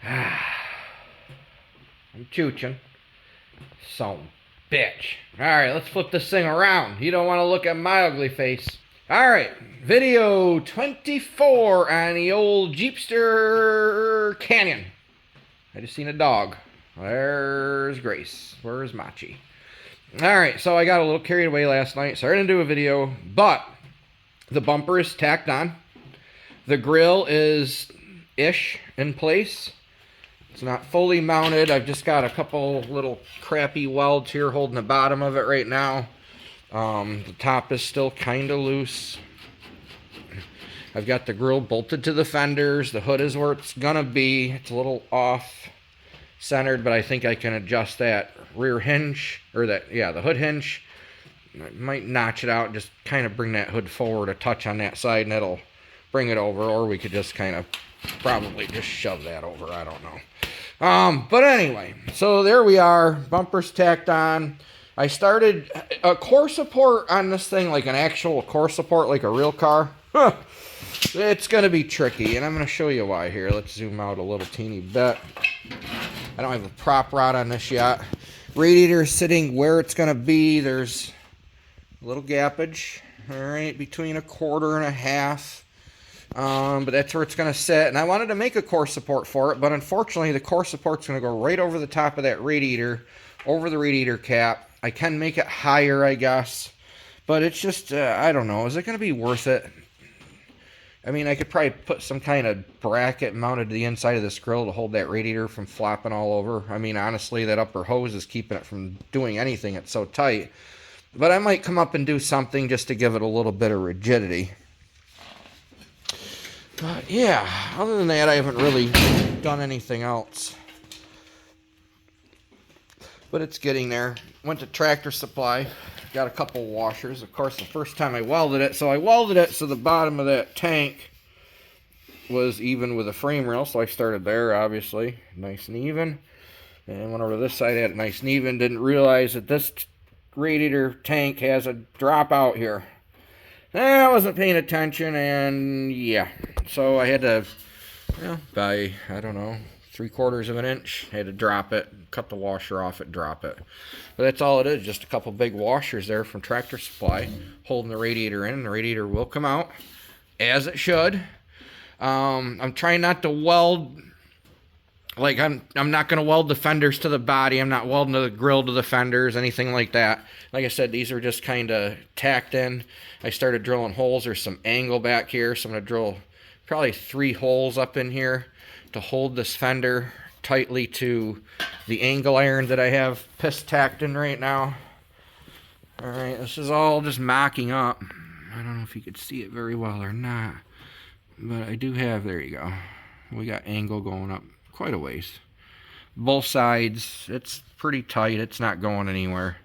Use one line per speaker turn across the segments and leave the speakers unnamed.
I'm chooching. Some bitch. Alright, let's flip this thing around. You don't want to look at my ugly face. Alright, video 24 on the old Jeepster Canyon. I just seen a dog. There's Grace. Where's Machi? Alright, so I got a little carried away last night, so I didn't do a video, but the bumper is tacked on. The grill is ish in place. It's not fully mounted. I've just got a couple little crappy welds here holding the bottom of it right now. The top is still kind of loose. I've got the grill bolted to the fenders. The hood is where it's gonna be. It's a little off centered, but I think I can adjust that rear hinge, or the hood hinge. I might notch it out and just kind of bring that hood forward a touch on that side, and it'll bring it over, or we could just kind of probably just shove that over. I don't know. But anyway, so there we are. Bumper's tacked on. I started a core support on this thing, like an actual core support, like a real car. It's going to be tricky, and I'm going to show you why here. Let's zoom out a little teeny bit. I don't have a prop rod on this yet. Radiator is sitting where it's going to be. There's a little gappage, all right, between 1/4 and 1/2. But that's where it's going to sit. And I wanted to make a core support for it, but unfortunately the core support's going to go right over the top of that radiator, over the radiator cap. I can make it higher, I guess, but it's just, I don't know. Is it going to be worth it? I mean, I could probably put some kind of bracket mounted to the inside of this grill to hold that radiator from flopping all over. I mean, honestly, that upper hose is keeping it from doing anything. It's so tight. But I might come up and do something just to give it a little bit of rigidity. But yeah, other than that, I haven't really done anything else. But it's getting there. Went to Tractor Supply. Got a couple washers. Of course, the first time I welded it, so the bottom of that tank was even with the frame rail. So I started there, obviously, nice and even. And went over to this side, had it nice and even. Didn't realize that this radiator tank has a drop out here. I wasn't paying attention, and yeah. So I had to, by, I don't know, 3/4 of an inch, I had to drop it, cut the washer off it, drop it. But that's all it is, just a couple big washers there from Tractor Supply holding the radiator in, and the radiator will come out, as it should. I'm trying not to weld, like I'm not going to weld the fenders to the body. I'm not welding the grill to the fenders, anything like that. Like I said, these are just kind of tacked in. I started drilling holes. There's some angle back here, so I'm going to drill probably 3 holes up in here to hold this fender tightly to the angle iron that I have piss tacked in right now. All right, this is all just mocking up. I don't know if you could see it very well or not, but I do have, there you go. We got angle going up quite a ways. Both sides, it's pretty tight. It's not going anywhere.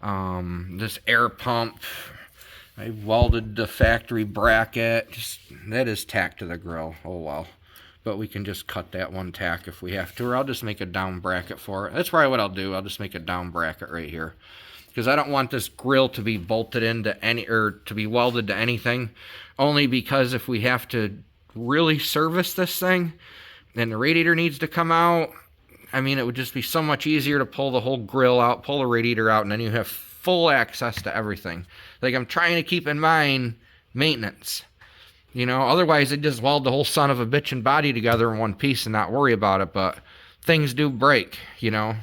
This air pump, I welded the factory bracket. Just, that is tacked to the grill. Oh well. But we can just cut that one tack if we have to, or I'll just make a down bracket for it. That's probably what I'll do. I'll just make a down bracket right here, because I don't want this grill to be bolted into any, or to be welded to anything, only because if we have to really service this thing, then the radiator needs to come out. I mean, it would just be so much easier to pull the whole grill out, pull the radiator out, and then you have full access to everything. Like, I'm trying to keep in mind maintenance. You know, otherwise I'd just weld the whole son of a bitchin' body together in one piece and not worry about it, but things do break, you know.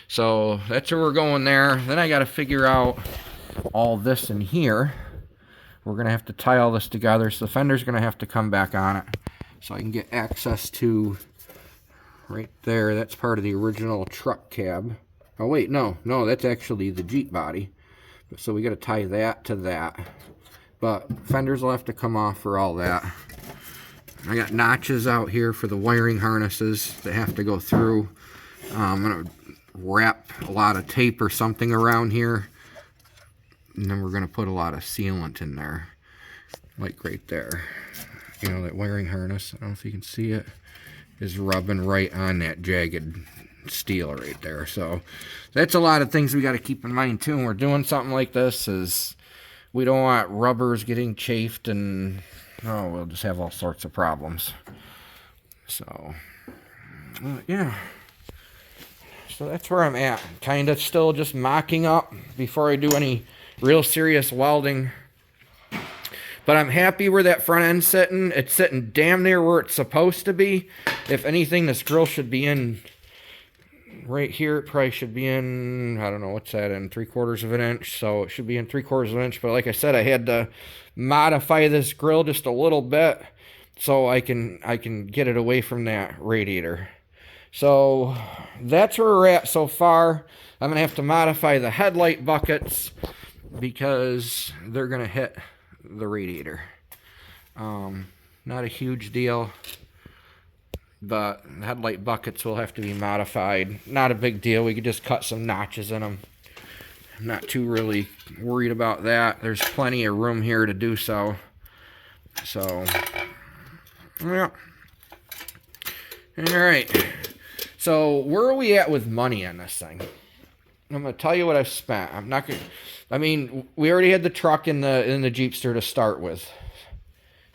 So that's where we're going there. Then I got to figure out all this in here. We're going to have to tie all this together, so the fender's going to have to come back on it so I can get access to right there. That's part of the original truck cab. Oh wait, no, that's actually the Jeep body. So we got to tie that to that. But fenders will have to come off for all that. I got notches out here for the wiring harnesses that have to go through. I'm going to wrap a lot of tape or something around here. And then we're going to put a lot of sealant in there. Like right there. You know, that wiring harness, I don't know if you can see it, is rubbing right on that jagged steel right there. So that's a lot of things we got to keep in mind too when we're doing something like this. Is we don't want rubbers getting chafed, and we'll just have all sorts of problems. So, yeah. So that's where I'm at. Kind of still just mocking up before I do any real serious welding. But I'm happy where that front end's sitting. It's sitting damn near where it's supposed to be. If anything, this grill should be in right here. It probably should be in, I don't know, what's that, in 3/4 of an inch. So it should be in 3/4 of an inch. But like I said, I had to modify this grill just a little bit so I can get it away from that radiator. So that's where we're at so far. I'm going to have to modify the headlight buckets because they're going to hit the radiator. Not a huge deal, but the headlight buckets will have to be modified. Not a big deal. We could just cut some notches in them. I'm not too really worried about that. There's plenty of room here to do so. So, yeah. All right. So, where are we at with money on this thing? I'm going to tell you what I've spent. I'm not going to... I mean, we already had the truck in the Jeepster to start with.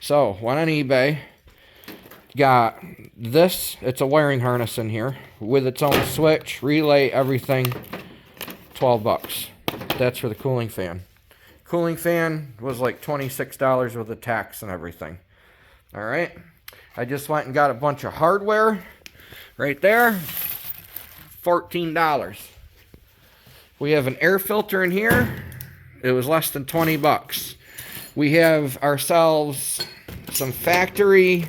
So, went on eBay. Got this. It's a wiring harness in here with its own switch, relay, everything. $12. That's for the cooling fan. Cooling fan was like $26 with the tax and everything. All right. I just went and got a bunch of hardware right there. $14. We have an air filter in here. It was less than 20 bucks. We have ourselves some factory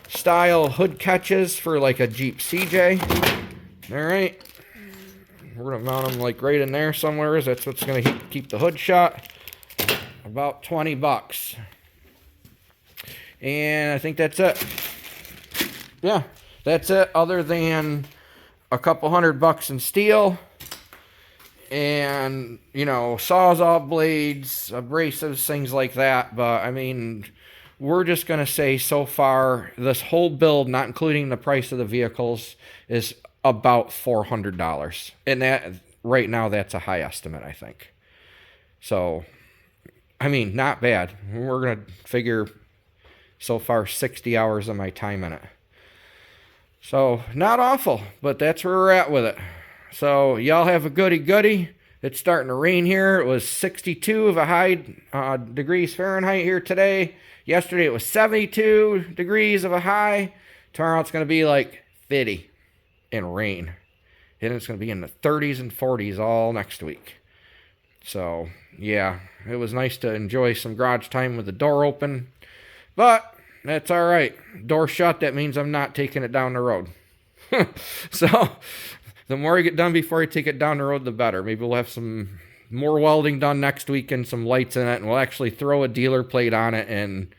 style hood catches for like a Jeep CJ. All right. We're going to mount them like right in there somewhere. That's what's going to keep the hood shut. About 20 bucks. And I think that's it. Yeah, that's it. Other than a couple $100 in steel. And, you know, Sawzall blades, abrasives, things like that. But, I mean, we're just going to say so far, this whole build, not including the price of the vehicles, is about $400. And that, right now, that's a high estimate, I think. So, I mean, not bad. We're going to figure, so far, 60 hours of my time in it. So, not awful, but that's where we're at with it. So, y'all have a goody-goody. It's starting to rain here. It was 62 of a high degrees Fahrenheit here today. Yesterday, it was 72 degrees of a high. Tomorrow, it's going to be like 50 and rain. And it's going to be in the 30s and 40s all next week. So, yeah, it was nice to enjoy some garage time with the door open. But, that's all right. Door shut, that means I'm not taking it down the road. So, the more I get done before I take it down the road, the better. Maybe we'll have some more welding done next week and some lights in it, and we'll actually throw a dealer plate on it and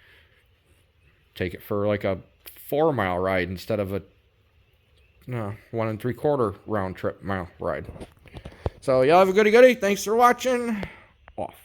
take it for like a 4-mile ride instead of a 1 3/4 round trip mile ride. So y'all have a goody-goody. Thanks for watching. Off.